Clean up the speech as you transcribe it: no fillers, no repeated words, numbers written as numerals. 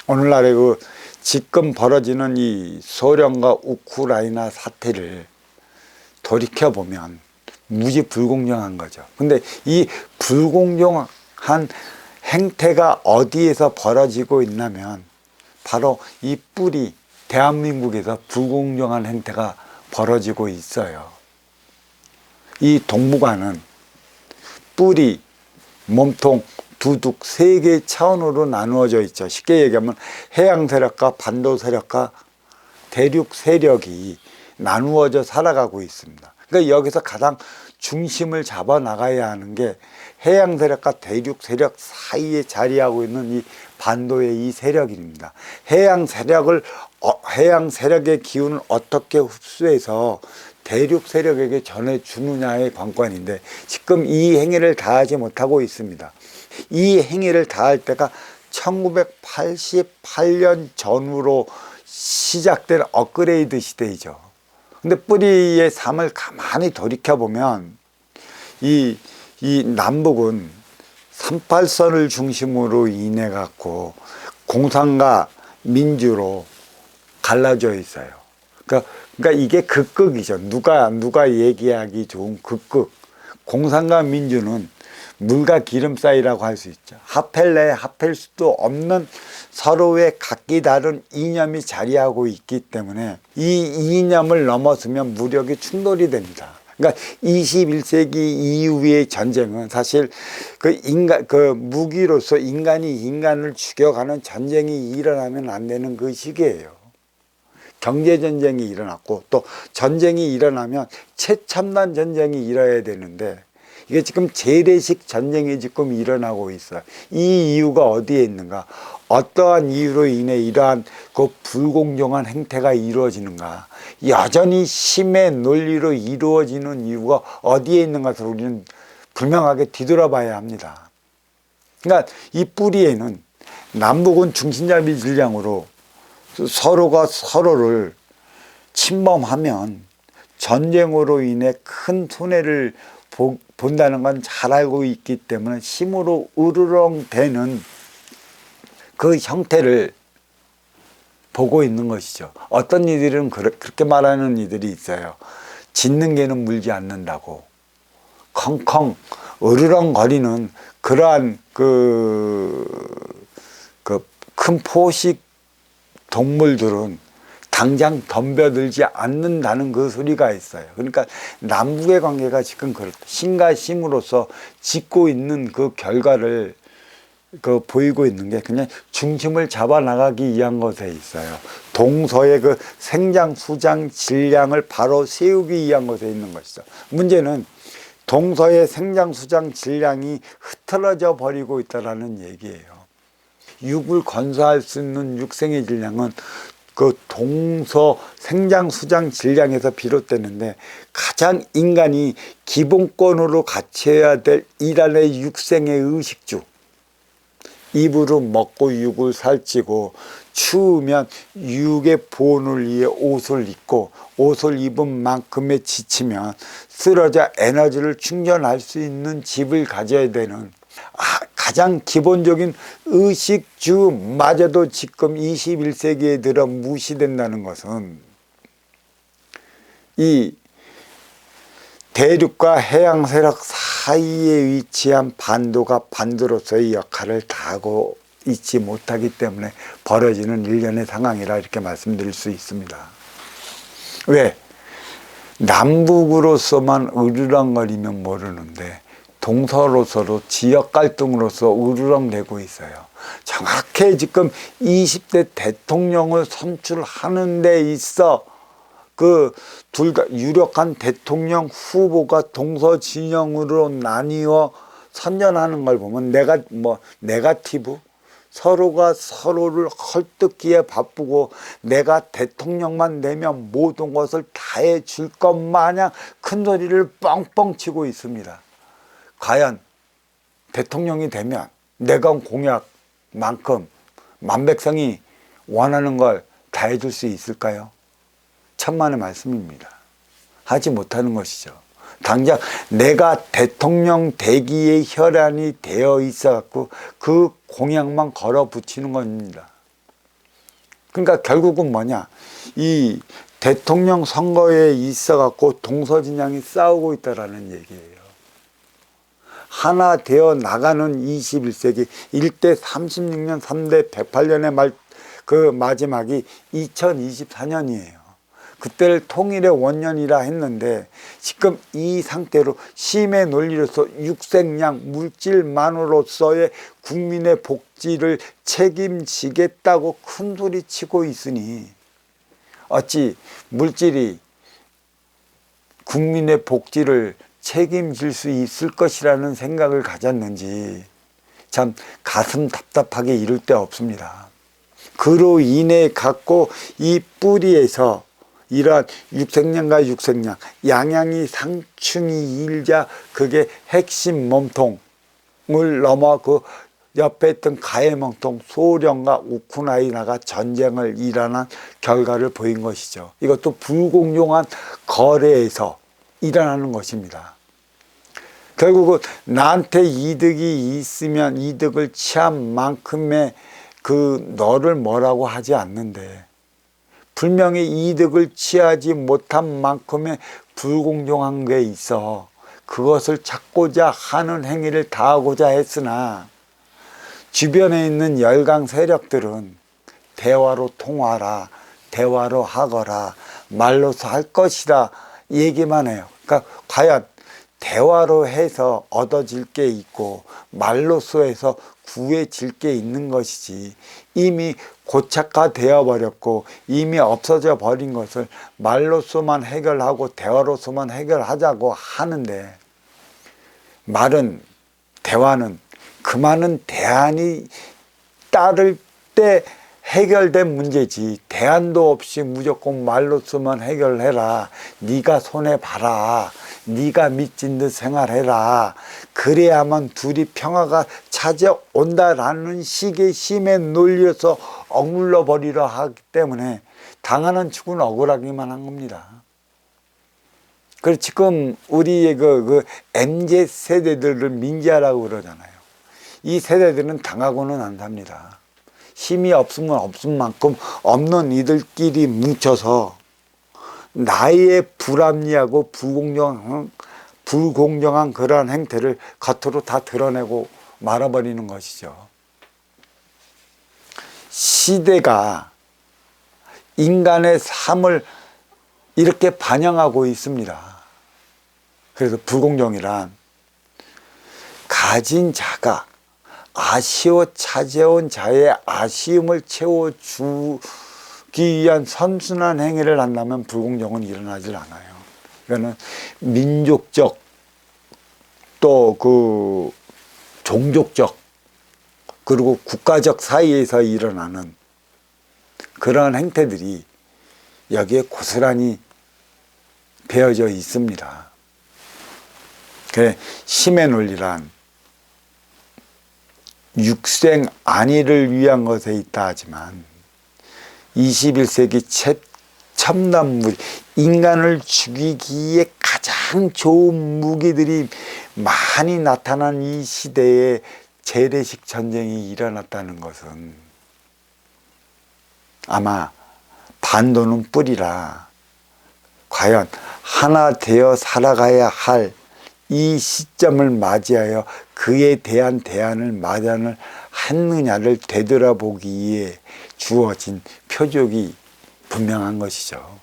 오늘날의 그 지금 벌어지는 이 소련과 우크라이나 사태를 돌이켜보면 무지 불공정한 거죠. 근데 이 불공정한 행태가 어디에서 벌어지고 있냐면 바로 이 뿌리, 대한민국에서 불공정한 행태가 벌어지고 있어요. 이 동북아는 뿌리, 몸통, 두둑 세 개의 차원으로 나누어져 있죠. 쉽게 얘기하면 해양 세력과 반도 세력과 대륙 세력이 나누어져 살아가고 있습니다. 그러니까 여기서 가장 중심을 잡아 나가야 하는 게 해양 세력과 대륙 세력 사이에 자리하고 있는 이 반도의 이 세력입니다. 해양 세력의 기운을 어떻게 흡수해서 대륙 세력에게 전해주느냐의 관건인데 지금 이 행위를 다하지 못하고 있습니다. 이 행위를 다할 때가 1988년 전후로 시작된 업그레이드 시대이죠. 근데 뿌리의 삶을 가만히 돌이켜보면 이 남북은 38선을 중심으로 인해 갖고 공산과 민주로 갈라져 있어요. 그러니까 이게 극극이죠. 누가 얘기하기 좋은 극극. 공산과 민주는 물과 기름 사이라고 할 수 있죠. 합할 내 합할 수도 없는 서로의 각기 다른 이념이 자리하고 있기 때문에 이 이념을 넘어서면 무력이 충돌이 됩니다. 그러니까 21세기 이후의 전쟁은 사실 그 무기로서 인간이 인간을 죽여가는 전쟁이 일어나면 안 되는 그 시기예요. 경제전쟁이 일어났고 또 전쟁이 일어나면 최첨단 전쟁이 일어나야 되는데 이게 지금 재래식 전쟁이 지금 일어나고 있어요. 이 이유가 어디에 있는가? 어떠한 이유로 인해 이러한 그 불공정한 행태가 이루어지는가? 여전히 힘의 논리로 이루어지는 이유가 어디에 있는가를 우리는 분명하게 뒤돌아봐야 합니다. 그러니까 이 뿌리에는 남북은 중심잡이 전략으로 서로가 서로를 침범하면 전쟁으로 인해 큰 손해를 본다는 건 잘 알고 있기 때문에 힘으로 으르렁대는 그 형태를 보고 있는 것이죠. 어떤 이들은 그렇게 말하는 이들이 있어요. 짖는 개는 물지 않는다고. 컹컹 으르렁거리는 그러한 큰 포식 동물들은 당장 덤벼들지 않는다는 그 소리가 있어요. 그러니까 남북의 관계가 지금 그렇다. 신과 힘으로서 짓고 있는 그 결과를 보이고 있는 게 그냥 중심을 잡아 나가기 위한 것에 있어요. 동서의 그 생장, 수장, 질량을 바로 세우기 위한 것에 있는 것이죠. 문제는 동서의 생장, 수장, 질량이 흐트러져 버리고 있다는 얘기예요. 육을 건설할 수 있는 육생의 질량은 그 동서 생장, 수장, 질량에서 비롯되는데 가장 인간이 기본권으로 갖춰야 될 일환의 육생의 의식주. 입으로 먹고 육을 살찌고 추우면 육의 보온을 위해 옷을 입고 옷을 입은 만큼에 지치면 쓰러져 에너지를 충전할 수 있는 집을 가져야 되는 가장 기본적인 의식주마저도 지금 21세기에 들어 무시된다는 것은 이 대륙과 해양 세력 사이에 위치한 반도가 반도로서의 역할을 다하고 있지 못하기 때문에 벌어지는 일련의 상황이라 이렇게 말씀드릴 수 있습니다. 왜? 남북으로서만 으르렁거리면 모르는데 동서로서도 지역 갈등으로서 으르렁대고 있어요. 정확히 지금 20대 대통령을 선출하는 데 있어 그 유력한 대통령 후보가 동서 진영으로 나뉘어 선전하는 걸 보면 네거티브 서로가 서로를 헐뜯기에 바쁘고 내가 대통령만 되면 모든 것을 다 해줄 것 마냥 큰 소리를 뻥뻥 치고 있습니다. 과연 대통령이 되면 내가 공약만큼 만백성이 원하는 걸 다 해줄 수 있을까요? 천만의 말씀입니다. 하지 못하는 것이죠. 당장 내가 대통령 되기의 혈안이 되어 있어 갖고 그 공약만 걸어 붙이는 겁니다. 그러니까 결국은 뭐냐, 이 대통령 선거에 있어갖고 동서진양이 싸우고 있다라는 얘기예요. 하나 되어 나가는 21세기 1대 36년 3대 108년의 그 마지막이 2024년이에요. 그때를 통일의 원년이라 했는데 지금 이 상태로 힘의 논리로서 육생양 물질만으로서의 국민의 복지를 책임지겠다고 큰소리치고 있으니 어찌 물질이 국민의 복지를 책임질 수 있을 것이라는 생각을 가졌는지 참 가슴 답답하게 이를 데 없습니다. 그로 인해 갖고 이 뿌리에서 이러한 육생량과 육생량, 양양이 상충이 일자 그게 핵심 몸통을 넘어 그 옆에 있던 가해몽통 소련과 우크라이나가 전쟁을 일어난 결과를 보인 것이죠. 이것도 불공정한 거래에서 일어나는 것입니다. 결국은 나한테 이득이 있으면 이득을 취한 만큼의 그 너를 뭐라고 하지 않는데 분명히 이득을 취하지 못한 만큼의 불공정한 게 있어 그것을 찾고자 하는 행위를 다하고자 했으나 주변에 있는 열강 세력들은 대화로 통화라, 대화로 하거라, 말로서 할 것이라 얘기만 해요. 그러니까 과연 대화로 해서 얻어질 게 있고 말로써 해서 구해질 게 있는 것이지 이미 고착화되어 버렸고 이미 없어져 버린 것을 말로서만 해결하고 대화로서만 해결하자고 하는데 말은 대화는 그 많은 대안이 따를 때 해결된 문제지 대안도 없이 무조건 말로서만 해결해라 네가 손해봐라 네가 미친 듯 생활해라 그래야만 둘이 평화가 찾아온다라는 식의 힘에 놀려서 억눌러 버리려 하기 때문에 당하는 축은 억울하기만 한 겁니다. 그래서 지금 우리의 그 MZ 세대들을 민지하라고 그러잖아요. 이 세대들은 당하고는 안 삽니다. 힘이 없으면 없은 만큼 없는 이들끼리 뭉쳐서 나의 불합리하고 불공정한 그러한 행태를 겉으로 다 드러내고 말아버리는 것이죠. 시대가 인간의 삶을 이렇게 반영하고 있습니다. 그래서 불공정이란 가진 자가 아쉬워 찾아온 자의 아쉬움을 채워주기 위한 선순환 행위를 한다면 불공정은 일어나질 않아요. 이거는 민족적 또 그 종족적 그리고 국가적 사이에서 일어나는 그런 행태들이 여기에 고스란히 배어져 있습니다. 그래, 힘의 논리란 육생 안위를 위한 것에 있다 하지만 21세기 첨단 무기, 인간을 죽이기에 가장 좋은 무기들이 많이 나타난 이 시대에 재래식 전쟁이 일어났다는 것은 아마 반도는 뿌리라 과연 하나 되어 살아가야 할 이 시점을 맞이하여 그에 대한 대안을 마련을 했느냐를 되돌아보기에 주어진 표적이 분명한 것이죠.